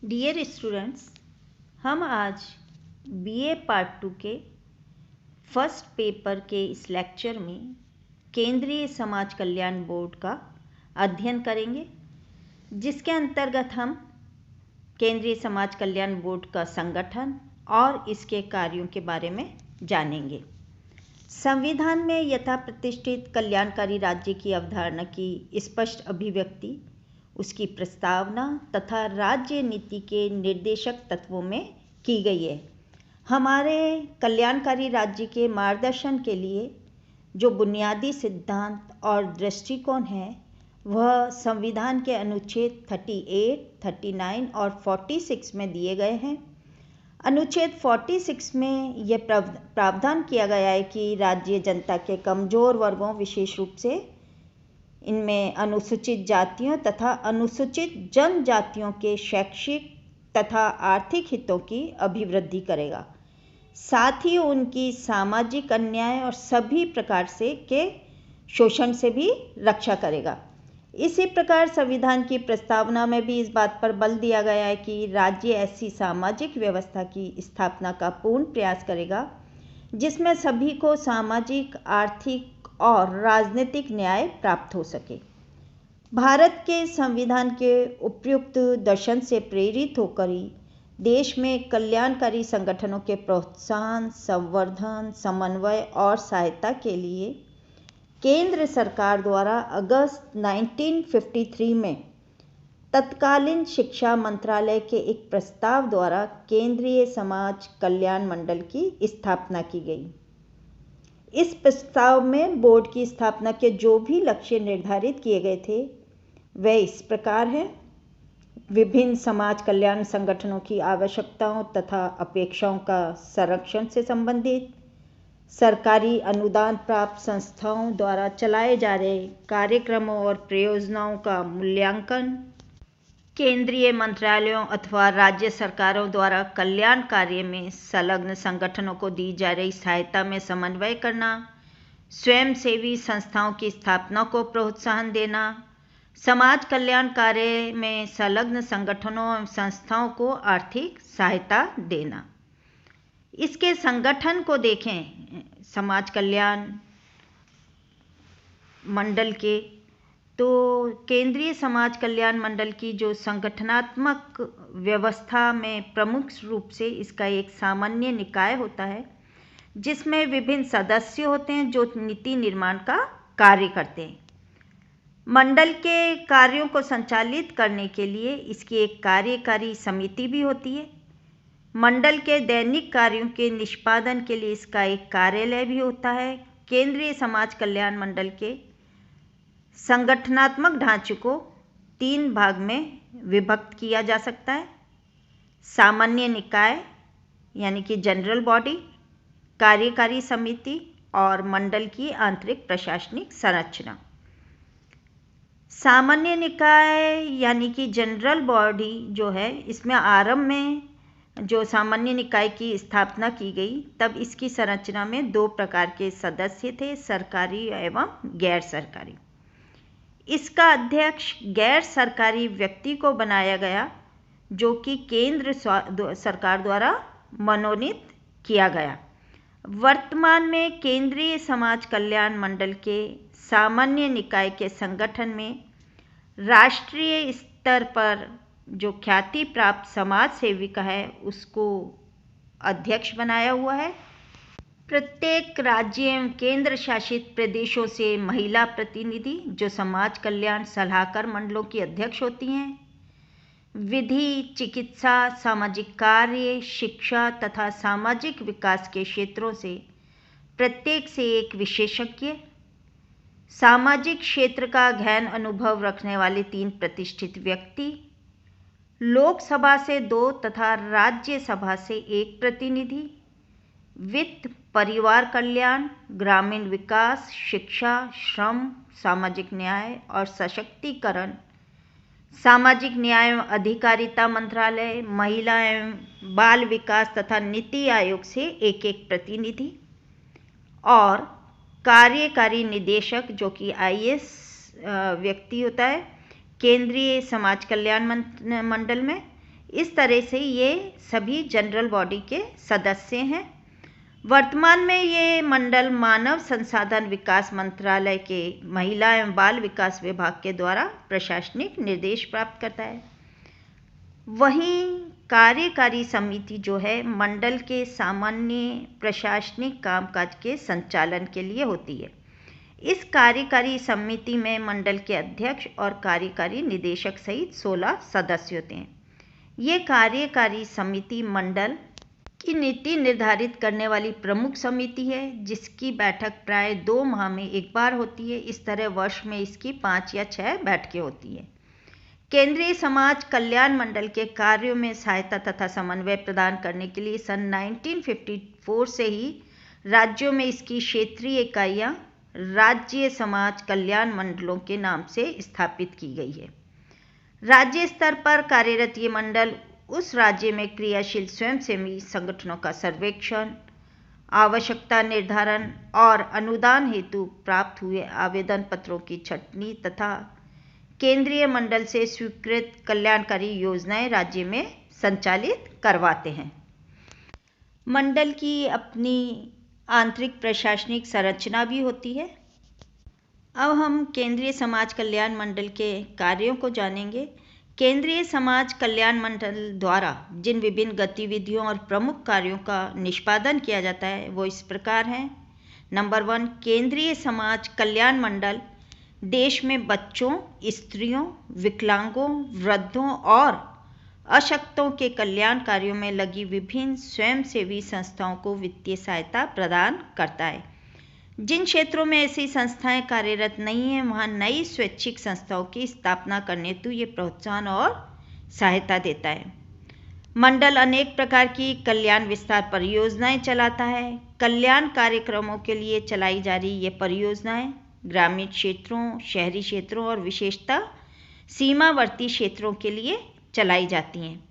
Dear students, हम आज BA part 2 के फर्स्ट पेपर के इस लेक्चर में केंद्रीय समाज कल्याण बोर्ड का अध्ययन करेंगे, जिसके अंतर्गत हम केंद्रीय समाज कल्याण बोर्ड का संगठन और इसके कार्यों के बारे में जानेंगे। संविधान में यथा प्रतिष्ठित कल्याणकारी राज्य की अवधारणा की स्पष्ट अभिव्यक्ति उसकी प्रस्तावना तथा राज्य नीति के निर्देशक तत्वों में की गई है। हमारे कल्याणकारी राज्य के मार्गदर्शन के लिए जो बुनियादी सिद्धांत और दृष्टिकोण है वह संविधान के अनुच्छेद 38, 39 और 46 में दिए गए हैं। अनुच्छेद 46 में यह प्रावधान किया गया है कि राज्य जनता के कमजोर वर्गों, विशेष रूप से इनमें अनुसूचित जातियों तथा अनुसूचित जनजातियों के शैक्षिक तथा आर्थिक हितों की अभिवृद्धि करेगा, साथ ही उनकी सामाजिक अन्याय और सभी प्रकार से के शोषण से भी रक्षा करेगा। इसी प्रकार संविधान की प्रस्तावना में भी इस बात पर बल दिया गया है कि राज्य ऐसी सामाजिक व्यवस्था की स्थापना का पूर्ण प्रयास करेगा जिसमें सभी को सामाजिक, आर्थिक और राजनीतिक न्याय प्राप्त हो सके। भारत के संविधान के उपयुक्त दर्शन से प्रेरित होकर ही देश में कल्याणकारी संगठनों के प्रोत्साहन, संवर्धन, समन्वय और सहायता के लिए केंद्र सरकार द्वारा अगस्त 1953 में तत्कालीन शिक्षा मंत्रालय के एक प्रस्ताव द्वारा केंद्रीय समाज कल्याण मंडल की स्थापना की गई। इस प्रस्ताव में बोर्ड की स्थापना के जो भी लक्ष्य निर्धारित किए गए थे वे इस प्रकार हैं। विभिन्न समाज कल्याण संगठनों की आवश्यकताओं तथा अपेक्षाओं का संरक्षण से संबंधित, सरकारी अनुदान प्राप्त संस्थाओं द्वारा चलाए जा रहे कार्यक्रमों और परियोजनाओं का मूल्यांकन, केंद्रीय मंत्रालयों अथवा राज्य सरकारों द्वारा कल्याण कार्य में संलग्न संगठनों को दी जा रही सहायता में समन्वय करना, स्वयंसेवी संस्थाओं की स्थापना को प्रोत्साहन देना, समाज कल्याण कार्य में संलग्न संगठनों एवं संस्थाओं को आर्थिक सहायता देना। इसके संगठन को देखें समाज कल्याण मंडल के, तो केंद्रीय समाज कल्याण मंडल की जो संगठनात्मक व्यवस्था में प्रमुख रूप से इसका एक सामान्य निकाय होता है जिसमें विभिन्न सदस्य होते हैं जो नीति निर्माण का कार्य करते हैं। मंडल के कार्यों को संचालित करने के लिए इसकी एक कार्यकारी समिति भी होती है। मंडल के दैनिक कार्यों के निष्पादन के लिए इसका एक कार्यालय भी होता है। केंद्रीय समाज कल्याण मंडल के संगठनात्मक ढांचे को 3 भाग में विभक्त किया जा सकता है: सामान्य निकाय यानी कि जनरल बॉडी, कार्यकारी समिति और मंडल की आंतरिक प्रशासनिक संरचना। सामान्य निकाय यानी कि जनरल बॉडी जो है, इसमें आरंभ में जो सामान्य निकाय की स्थापना की गई तब इसकी संरचना में 2 प्रकार के सदस्य थे, सरकारी एवं गैर सरकारी। इसका अध्यक्ष गैर सरकारी व्यक्ति को बनाया गया जो कि केंद्र सरकार द्वारा मनोनीत किया गया। वर्तमान में केंद्रीय समाज कल्याण मंडल के सामान्य निकाय के संगठन में राष्ट्रीय स्तर पर जो ख्याति प्राप्त समाज सेविका है उसको अध्यक्ष बनाया हुआ है। प्रत्येक राज्य एवं केंद्र शासित प्रदेशों से महिला प्रतिनिधि जो समाज कल्याण सलाहकार मंडलों की अध्यक्ष होती हैं, विधि, चिकित्सा, सामाजिक कार्य, शिक्षा तथा सामाजिक विकास के क्षेत्रों से प्रत्येक से एक विशेषज्ञ, सामाजिक क्षेत्र का गहन अनुभव रखने वाले 3 प्रतिष्ठित व्यक्ति, लोकसभा से 2 तथा राज्यसभा से 1 प्रतिनिधि, वित्त, परिवार कल्याण, ग्रामीण विकास, शिक्षा, श्रम, सामाजिक न्याय और सशक्तिकरण, सामाजिक न्याय एवं अधिकारिता मंत्रालय, महिला एवं बाल विकास तथा नीति आयोग से 1 प्रतिनिधि और कार्यकारी निदेशक जो कि IAS व्यक्ति होता है केंद्रीय समाज कल्याण मंडल में, इस तरह से ये सभी जनरल बॉडी के सदस्य हैं। वर्तमान में ये मंडल मानव संसाधन विकास मंत्रालय के महिला एवं बाल विकास विभाग के द्वारा प्रशासनिक निर्देश प्राप्त करता है। वहीं कार्यकारी समिति जो है मंडल के सामान्य प्रशासनिक कामकाज के संचालन के लिए होती है। इस कार्यकारी समिति में मंडल के अध्यक्ष और कार्यकारी निदेशक सहित 16 सदस्य होते हैं। ये कार्यकारी समिति मंडल की नीति निर्धारित करने वाली प्रमुख समिति है, जिसकी बैठक प्राय 2 माह में एक बार होती है। इस तरह वर्ष में इसकी 5 या 6 बैठकें होती हैं। केंद्रीय समाज कल्याण मंडल के कार्यों में सहायता तथा समन्वय प्रदान करने के लिए सन 1954 से ही राज्यों में इसकी क्षेत्रीय इकाइयाँ राज्य समाज कल्याण मंडलों के नाम से स्थापित की गई है। राज्य स्तर पर कार्यरत ये मंडल उस राज्य में क्रियाशील स्वयंसेवी संगठनों का सर्वेक्षण, आवश्यकता निर्धारण और अनुदान हेतु प्राप्त हुए आवेदन पत्रों की छंटनी तथा केंद्रीय मंडल से स्वीकृत कल्याणकारी योजनाएं राज्य में संचालित करवाते हैं। मंडल की अपनी आंतरिक प्रशासनिक संरचना भी होती है। अब हम केंद्रीय समाज कल्याण मंडल के कार्यों को जानेंगे। केंद्रीय समाज कल्याण मंडल द्वारा जिन विभिन्न गतिविधियों और प्रमुख कार्यों का निष्पादन किया जाता है वो इस प्रकार हैं। नंबर 1, केंद्रीय समाज कल्याण मंडल देश में बच्चों, स्त्रियों, विकलांगों, वृद्धों और अशक्तों के कल्याण कार्यों में लगी विभिन्न स्वयंसेवी संस्थाओं को वित्तीय सहायता प्रदान करता है। जिन क्षेत्रों में ऐसी संस्थाएं कार्यरत नहीं हैं, वहां नई स्वैच्छिक संस्थाओं की स्थापना करने हेतु ये प्रोत्साहन और सहायता देता है। मंडल अनेक प्रकार की कल्याण विस्तार परियोजनाएं चलाता है। कल्याण कार्यक्रमों के लिए चलाई जा रही ये परियोजनाएं ग्रामीण क्षेत्रों, शहरी क्षेत्रों और विशेषतः सीमावर्ती क्षेत्रों के लिए चलाई जाती हैं।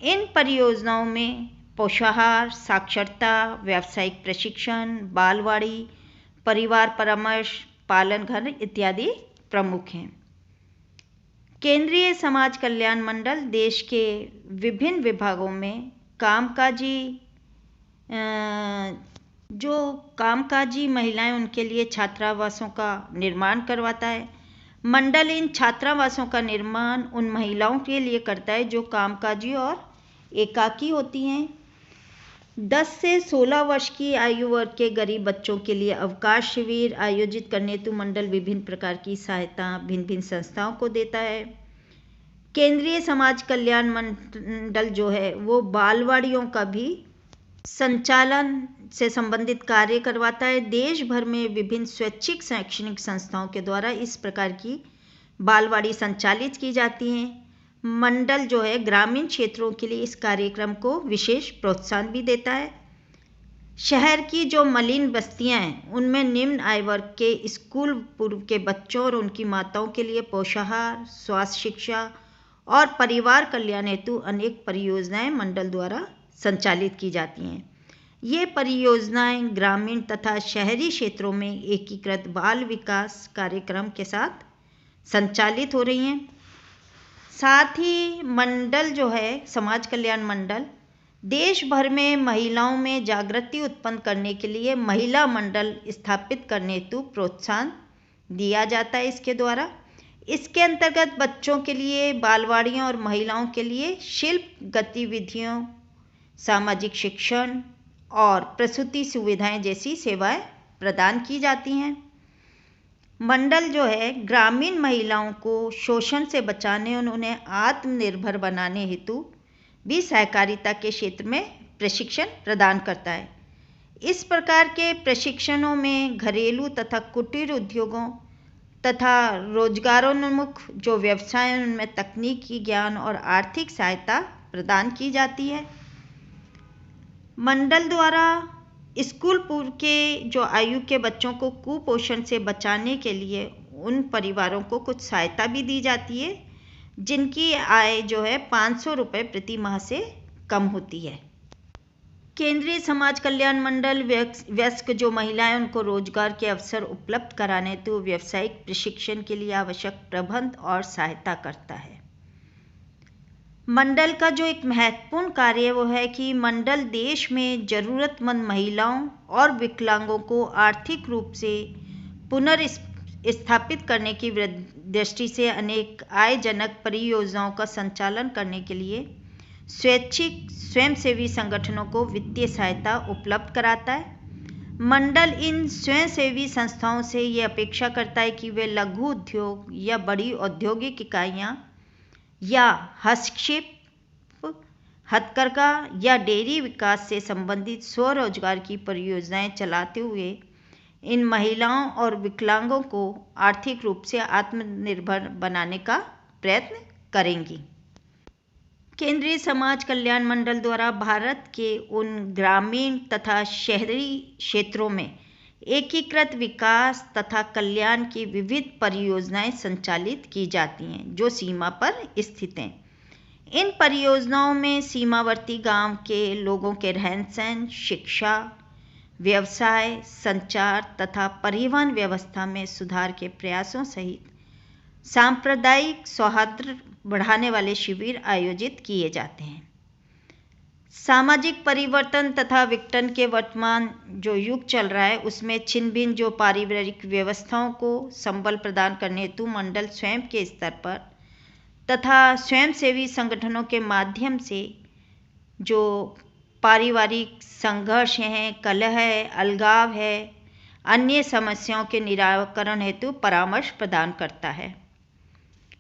इन परियोजनाओं में पोषाहार, साक्षरता, व्यावसायिक प्रशिक्षण, बालवाड़ी, परिवार परामर्श, पालन घर इत्यादि प्रमुख हैं। केंद्रीय समाज कल्याण मंडल देश के विभिन्न विभागों में कामकाजी महिलाएं उनके लिए छात्रावासों का निर्माण करवाता है। मंडल इन छात्रावासों का निर्माण उन महिलाओं के लिए करता है जो कामकाजी और एकाकी होती हैं। 10 से 16 वर्ष की आयु वर्ग के गरीब बच्चों के लिए अवकाश शिविर आयोजित करने हेतु मंडल विभिन्न प्रकार की सहायता भिन्न भिन्न संस्थाओं को देता है। केंद्रीय समाज कल्याण मंडल जो है वो बालवाड़ियों का भी संचालन से संबंधित कार्य करवाता है। देश भर में विभिन्न स्वैच्छिक शैक्षणिक संस्थाओं के द्वारा इस प्रकार की बालवाड़ी संचालित की जाती हैं। मंडल जो है ग्रामीण क्षेत्रों के लिए इस कार्यक्रम को विशेष प्रोत्साहन भी देता है। शहर की जो मलिन बस्तियां हैं उनमें निम्न आय वर्ग के स्कूल पूर्व के बच्चों और उनकी माताओं के लिए पोषाहार, स्वास्थ्य शिक्षा और परिवार कल्याण हेतु अनेक परियोजनाएं मंडल द्वारा संचालित की जाती हैं। ये परियोजनाएं ग्रामीण तथा शहरी क्षेत्रों में एकीकृत बाल विकास कार्यक्रम के साथ संचालित हो रही हैं। साथ ही मंडल जो है समाज कल्याण मंडल देश भर में महिलाओं में जागृति उत्पन्न करने के लिए महिला मंडल स्थापित करने हेतु प्रोत्साहन दिया जाता है इसके द्वारा। इसके अंतर्गत बच्चों के लिए बालवाड़ियों और महिलाओं के लिए शिल्प गतिविधियों, सामाजिक शिक्षण और प्रसूति सुविधाएं जैसी सेवाएं प्रदान की जाती हैं। मंडल जो है ग्रामीण महिलाओं को शोषण से बचाने और उन्हें आत्मनिर्भर बनाने हेतु भी सहकारिता के क्षेत्र में प्रशिक्षण प्रदान करता है। इस प्रकार के प्रशिक्षणों में घरेलू तथा कुटीर उद्योगों तथा रोजगारोन्मुख जो व्यवसाय हैं उनमें तकनीकी ज्ञान और आर्थिक सहायता प्रदान की जाती है। मंडल द्वारा स्कूल पूर्व के जो आयु के बच्चों को कुपोषण से बचाने के लिए उन परिवारों को कुछ सहायता भी दी जाती है जिनकी आय जो है 500 रुपये प्रति माह से कम होती है। केंद्रीय समाज कल्याण मंडल वयस्क जो महिलाएं उनको रोजगार के अवसर उपलब्ध कराने हेतु व्यावसायिक प्रशिक्षण के लिए आवश्यक प्रबंध और सहायता करता है। मंडल का जो एक महत्वपूर्ण कार्य वो है कि मंडल देश में ज़रूरतमंद महिलाओं और विकलांगों को आर्थिक रूप से पुनर्स्थापित करने की दृष्टि से अनेक आयजनक परियोजनाओं का संचालन करने के लिए स्वैच्छिक स्वयंसेवी संगठनों को वित्तीय सहायता उपलब्ध कराता है। मंडल इन स्वयंसेवी संस्थाओं से ये अपेक्षा करता है कि वे लघु उद्योग या बड़ी औद्योगिक इकाइयाँ या हस्तशिल्प, हथकरघा या डेयरी विकास से संबंधित स्वरोजगार की परियोजनाएं चलाते हुए इन महिलाओं और विकलांगों को आर्थिक रूप से आत्मनिर्भर बनाने का प्रयत्न करेंगी। केंद्रीय समाज कल्याण मंडल द्वारा भारत के उन ग्रामीण तथा शहरी क्षेत्रों में एकीकृत विकास तथा कल्याण की विविध परियोजनाएं संचालित की जाती हैं जो सीमा पर स्थित हैं। इन परियोजनाओं में सीमावर्ती गांव के लोगों के रहन-सहन, शिक्षा, व्यवसाय, संचार तथा परिवहन व्यवस्था में सुधार के प्रयासों सहित सांप्रदायिक सौहार्द बढ़ाने वाले शिविर आयोजित किए जाते हैं। सामाजिक परिवर्तन तथा विघटन के वर्तमान जो युग चल रहा है उसमें छिन्न भिन्न जो पारिवारिक व्यवस्थाओं को संबल प्रदान करने हेतु मंडल स्वयं के स्तर पर तथा स्वयंसेवी संगठनों के माध्यम से जो पारिवारिक संघर्ष हैं, कलह है, अलगाव है, अन्य समस्याओं के निराकरण हेतु परामर्श प्रदान करता है।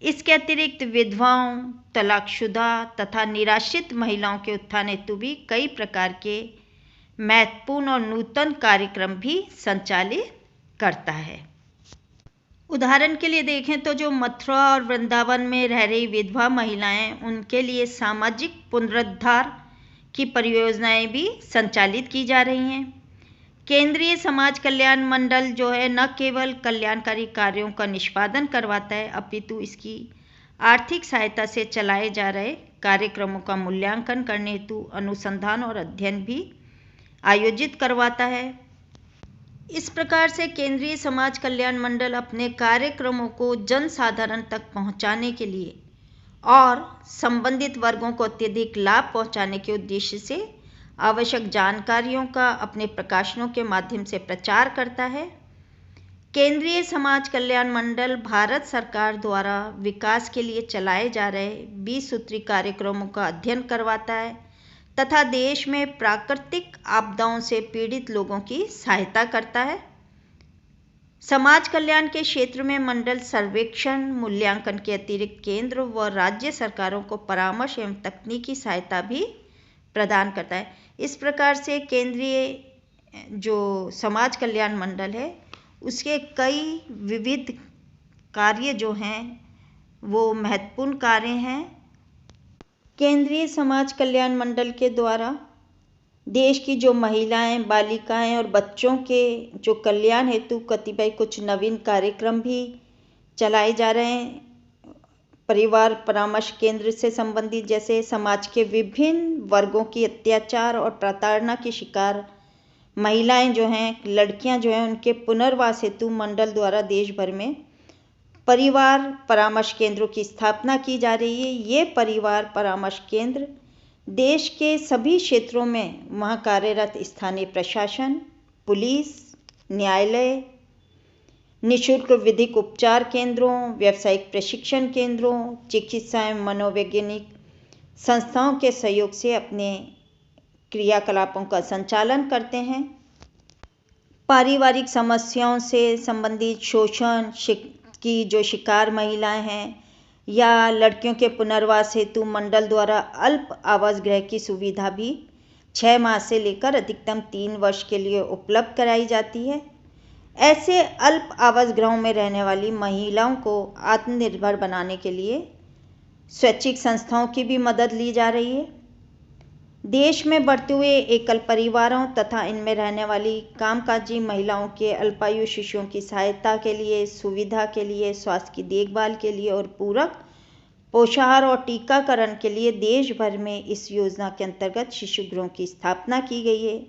इसके अतिरिक्त विधवाओं, तलाकशुदा तथा निराश्रित महिलाओं के उत्थान हेतु भी कई प्रकार के महत्वपूर्ण और नूतन कार्यक्रम भी संचालित करता है। उदाहरण के लिए देखें तो जो मथुरा और वृंदावन में रह रही विधवा महिलाएं, उनके लिए सामाजिक पुनरुद्धार की परियोजनाएं भी संचालित की जा रही हैं। केंद्रीय समाज कल्याण मंडल जो है न केवल कल्याणकारी कार्यों का निष्पादन करवाता है अपितु इसकी आर्थिक सहायता से चलाए जा रहे कार्यक्रमों का मूल्यांकन करने हेतु अनुसंधान और अध्ययन भी आयोजित करवाता है। इस प्रकार से केंद्रीय समाज कल्याण मंडल अपने कार्यक्रमों को जन साधारण तक पहुंचाने के लिए और संबंधित वर्गों को अत्यधिक लाभ पहुंचाने के उद्देश्य से आवश्यक जानकारियों का अपने प्रकाशनों के माध्यम से प्रचार करता है। केंद्रीय समाज कल्याण मंडल भारत सरकार द्वारा विकास के लिए चलाए जा रहे 20 सूत्री कार्यक्रमों का अध्ययन करवाता है तथा देश में प्राकृतिक आपदाओं से पीड़ित लोगों की सहायता करता है। समाज कल्याण के क्षेत्र में मंडल सर्वेक्षण, मूल्यांकन के अतिरिक्त केंद्र व राज्य सरकारों को परामर्श एवं तकनीकी सहायता भी प्रदान करता है। इस प्रकार से केंद्रीय जो समाज कल्याण मंडल है उसके कई विविध कार्य जो हैं वो महत्वपूर्ण कार्य हैं। केंद्रीय समाज कल्याण मंडल के द्वारा देश की जो महिलाएं, बालिकाएं और बच्चों के जो कल्याण हेतु कतिपय कुछ नवीन कार्यक्रम भी चलाए जा रहे हैं। परिवार परामर्श केंद्र से संबंधित जैसे समाज के विभिन्न वर्गों की अत्याचार और प्रताड़ना की शिकार महिलाएं जो हैं, लड़कियां जो हैं, उनके पुनर्वास हेतु मंडल द्वारा देश भर में परिवार परामर्श केंद्रों की स्थापना की जा रही है। ये परिवार परामर्श केंद्र देश के सभी क्षेत्रों में वहाँ कार्यरत स्थानीय प्रशासन, पुलिस, न्यायालय, निःशुल्क विधिक उपचार केंद्रों, व्यावसायिक प्रशिक्षण केंद्रों, चिकित्सा एवं मनोवैज्ञानिक संस्थाओं के सहयोग से अपने क्रियाकलापों का संचालन करते हैं। पारिवारिक समस्याओं से संबंधित शोषण की जो शिकार महिलाएं हैं या लड़कियों के पुनर्वास हेतु मंडल द्वारा अल्प आवास गृह की सुविधा भी 6 माह से लेकर अधिकतम 3 वर्ष के लिए उपलब्ध कराई जाती है। ऐसे अल्प आवास गृहों में रहने वाली महिलाओं को आत्मनिर्भर बनाने के लिए स्वैच्छिक संस्थाओं की भी मदद ली जा रही है। देश में बढ़ते हुए एकल परिवारों तथा इनमें रहने वाली कामकाजी महिलाओं के अल्पायु शिशुओं की सहायता के लिए, सुविधा के लिए, स्वास्थ्य की देखभाल के लिए और पूरक पोषाहार और टीकाकरण के लिए देश भर में इस योजना के अंतर्गत शिशु गृहों की स्थापना की गई है।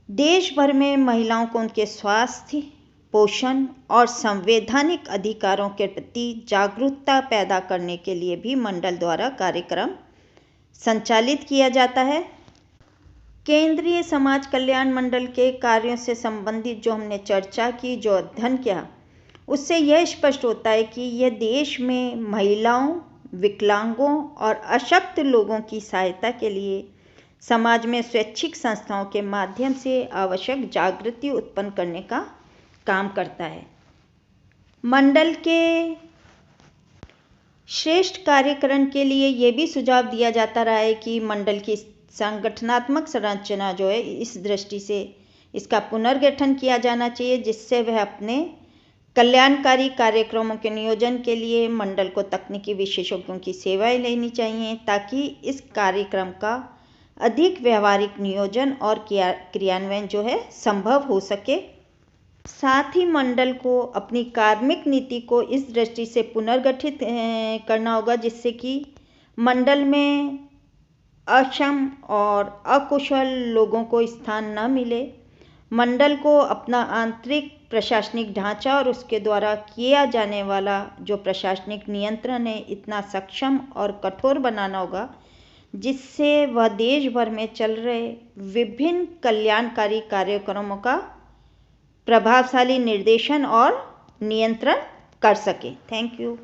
देश भर में महिलाओं को उनके स्वास्थ्य पोषण और संवैधानिक अधिकारों के प्रति जागरूकता पैदा करने के लिए भी मंडल द्वारा कार्यक्रम संचालित किया जाता है। केंद्रीय समाज कल्याण मंडल के कार्यों से संबंधित जो हमने चर्चा की, जो अध्ययन किया, उससे यह स्पष्ट होता है कि यह देश में महिलाओं, विकलांगों और अशक्त लोगों की सहायता के लिए समाज में स्वैच्छिक संस्थाओं के माध्यम से आवश्यक जागृति उत्पन्न करने का काम करता है। मंडल के श्रेष्ठ कार्यकरण के लिए यह भी सुझाव दिया जाता रहा है कि मंडल की संगठनात्मक संरचना जो है, इस दृष्टि से इसका पुनर्गठन किया जाना चाहिए, जिससे वह अपने कल्याणकारी कार्यक्रमों के नियोजन के लिए मंडल को तकनीकी विशेषज्ञों की सेवाएं लेनी चाहिए, ताकि इस कार्यक्रम का अधिक व्यवहारिक नियोजन और क्रियान्वयन जो है संभव हो सके। साथ ही मंडल को अपनी कार्मिक नीति को इस दृष्टि से पुनर्गठित करना होगा, जिससे कि मंडल में अक्षम और अकुशल लोगों को स्थान न मिले। मंडल को अपना आंतरिक प्रशासनिक ढांचा और उसके द्वारा किया जाने वाला जो प्रशासनिक नियंत्रण है, इतना सक्षम और कठोर बनाना होगा, जिससे वह देश भर में चल रहे विभिन्न कल्याणकारी कार्यक्रमों का प्रभावशाली निर्देशन और नियंत्रण कर सके। Thank you.